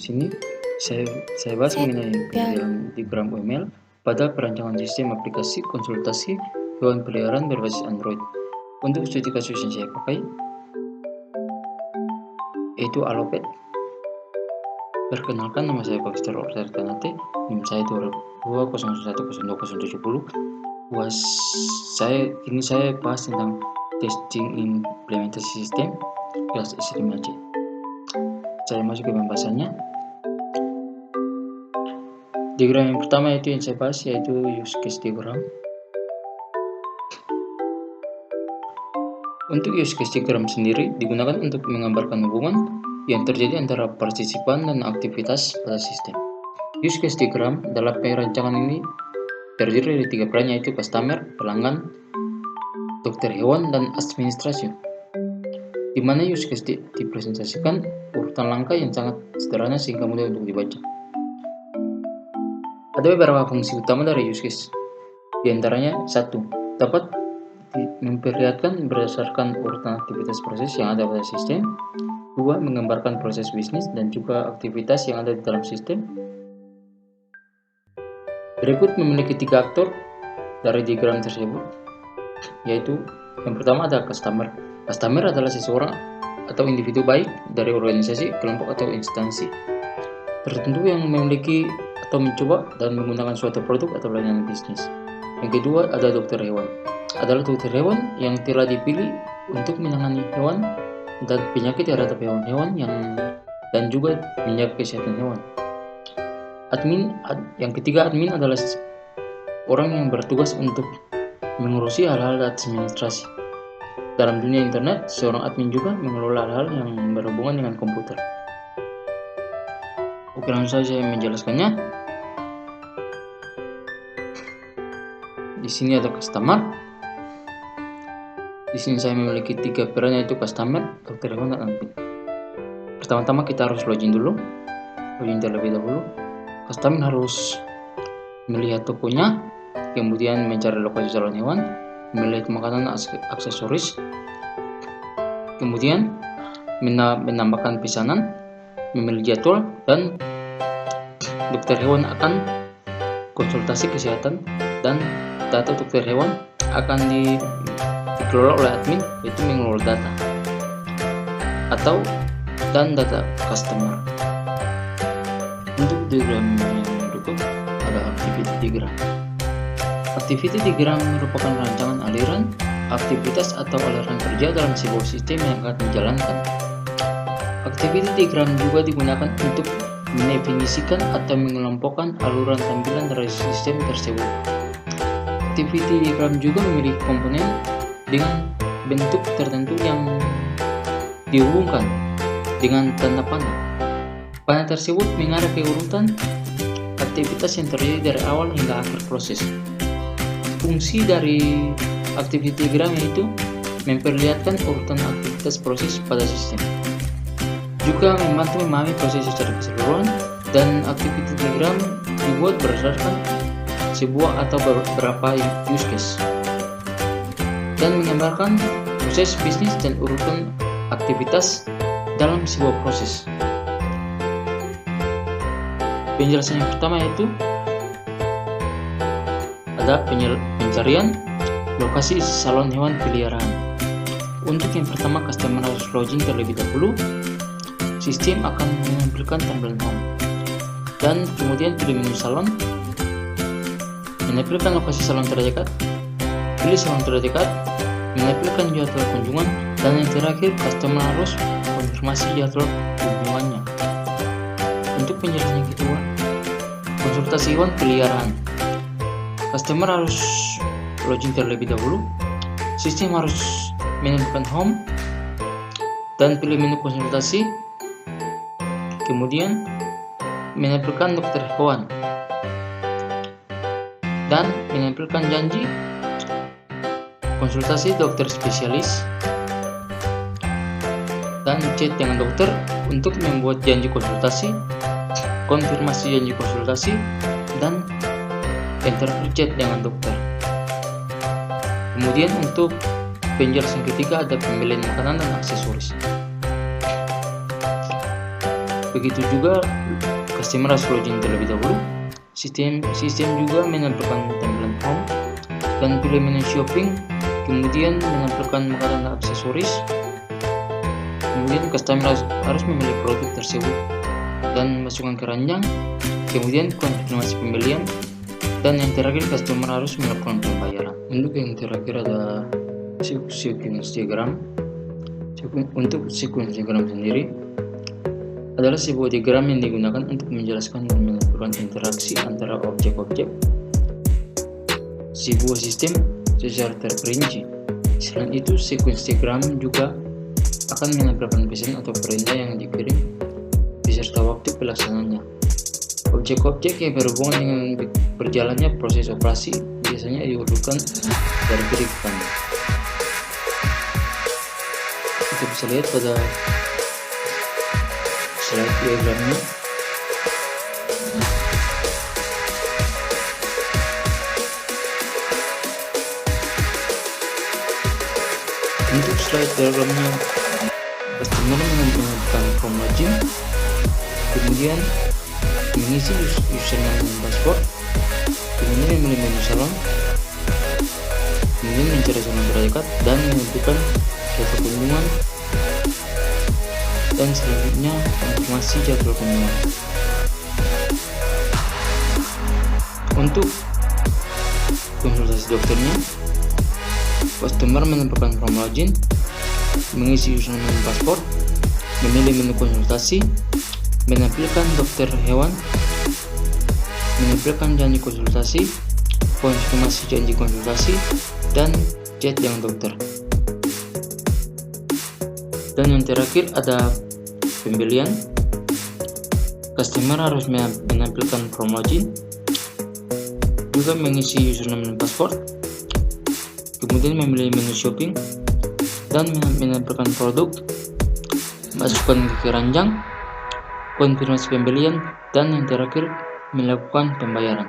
sini saya bahas mengenai pengerjaan diagram UML pada perancangan sistem aplikasi konsultasi hewan peliharaan berbasis Android. Untuk studi kasus yang saya pakai yaitu Alopet. Perkenalkan, nama saya Baxter Orter Kanate, NIM saya 201102070. Ini saya bahas tentang testing implementasi sistem kelas S5C. Saya masuk ke pembahasannya. Diagram yang pertama itu yang saya bahas yaitu use case diagram. Untuk use case diagram sendiri digunakan untuk menggambarkan hubungan yang terjadi antara partisipan dan aktivitas pada sistem. Use case diagram dalam perancangan ini terdiri dari 3 peran, yaitu customer, pelanggan, dokter hewan, dan administrasi. Di mana use case dipresentasikan urutan langkah yang sangat sederhana sehingga mudah untuk dibaca. Ada beberapa fungsi utama dari use case. Di antaranya, 1. Dapat memperlihatkan berdasarkan urutan aktivitas proses yang ada pada sistem. 2. Menggambarkan proses bisnis dan juga aktivitas yang ada di dalam sistem. Berikut memiliki 3 aktor dari diagram tersebut, yaitu yang pertama ada customer. Customer adalah seseorang atau individu baik dari organisasi, kelompok, atau instansi tertentu yang memiliki atau mencoba dan menggunakan suatu produk atau layanan bisnis. Yang kedua ada dokter hewan. Adalah dokter hewan yang telah dipilih untuk menangani hewan dan penyakit terhadap hewan-hewan dan juga menjaga kesehatan hewan. Yang ketiga, admin adalah orang yang bertugas untuk mengurusi hal-hal administrasi. Dalam dunia internet, seorang admin juga mengelola hal-hal yang berhubungan dengan komputer. Oke, langsung saja saya menjelaskannya. Di sini ada customer. Di sini saya memiliki 3 peran, yaitu customer, dokter hewan, dan admin. Pertama-tama kita harus login dulu. Login terlebih dahulu. Customer harus melihat tokonya, kemudian mencari lokasi calon hewan, melihat makanan aksesoris, kemudian menambahkan pesanan, memilih jadwal, dan dokter hewan akan konsultasi kesehatan, dan data dokter hewan akan dikelola oleh admin, yaitu mengelola data dan data customer. Untuk diagram yang berikut ada activity diagram. Activity diagram merupakan rancangan aliran aktivitas atau aliran kerja dalam sebuah sistem yang akan dijalankan. Activity diagram juga digunakan untuk mendefinisikan atau mengelompokkan aluran tampilan dari sistem tersebut. Activity diagram juga memiliki komponen dengan bentuk tertentu yang dihubungkan dengan tanda panah. Panah tersebut mengarah ke urutan aktivitas yang terjadi dari awal hingga akhir proses. Fungsi dari activity diagram yaitu memperlihatkan urutan aktivitas proses pada sistem, juga membantu memahami proses secara keseluruhan, dan activity diagram dibuat berdasarkan sebuah atau beberapa use case dan menggambarkan proses bisnis dan urutan aktivitas dalam sebuah proses. Penjelasan yang pertama yaitu ada pencarian lokasi salon hewan peliharaan. Untuk yang pertama, customer harus login terlebih dahulu. Sistem akan menampilkan tampilan home, dan kemudian pilih menu salon, menampilkan lokasi salon terdekat, pilih salon terdekat, menampilkan jadwal kunjungan, dan yang terakhir customer harus konfirmasi jadwal kunjungannya. Untuk penjelasan yang kedua, konsultasi hewan peliharaan. Customer harus login terlebih dahulu. Sistem harus menampilkan home dan pilih menu konsultasi, kemudian menampilkan dokter hewan dan menampilkan janji konsultasi dokter spesialis, dan chat dengan dokter untuk membuat janji konsultasi, konfirmasi janji konsultasi, dan enter chat dengan dokter. Kemudian untuk penjelasan ketiga ada pembelian makanan dan aksesoris. Begitu juga customer harus login terlebih dahulu. Sistem juga menampilkan tampilan home dan pilih menu shopping, kemudian menampilkan makanan dan aksesoris. Kemudian customer harus memilih produk tersebut dan masukkan ke ranjang, kemudian konfirmasi pembelian, dan yang terakhir customer harus melakukan pembayaran. Untuk yang terakhir ada sequence diagram. Untuk sequence diagram sendiri adalah sebuah diagram yang digunakan untuk menjelaskan dan menentukan interaksi antara objek-objek sebuah sistem secara terperinci. Selain itu, sequence diagram juga akan menampilkan pesan atau perintah yang dikirim beserta waktu pelaksanaannya. Objek-objek yang berhubungan dengan berjalannya proses operasi biasanya diurutkan dari kiri ke kanan. Kita bisa lihat pada slide diagramnya. Untuk slide diagramnya, customer menentukan form login, kemudian mengisi username dan password, kemudian memilih menu salon, kemudian mencari salon terdekat dan menentukan data kunjungan, dan selanjutnya informasi jadwal kunjungan. Untuk konsultasi dokternya, customer menambahkan form login, mengisi username dan password, memilih menu konsultasi, menampilkan dokter hewan, menampilkan janji konsultasi, konfirmasi janji konsultasi, dan chat dengan dokter. Dan yang terakhir ada pembelian. Customer harus menampilkan form login, juga mengisi username dan password, kemudian memilih menu shopping dan menampilkan produk, masukkan ke keranjang, konfirmasi pembelian, dan yang terakhir melakukan pembayaran.